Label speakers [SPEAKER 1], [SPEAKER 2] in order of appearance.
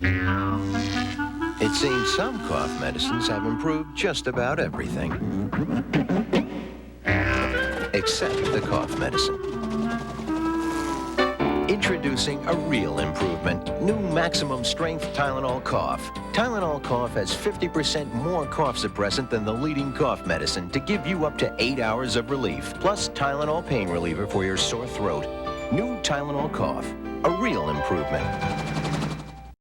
[SPEAKER 1] It seems some cough medicines have improved just about everything. Except the cough medicine. Introducing a real improvement. New maximum strength Tylenol Cough. Tylenol Cough has 50% more cough suppressant than the leading cough medicine to give you up to 8 hours of relief. Plus Tylenol pain reliever for your sore throat. New Tylenol Cough. A real improvement.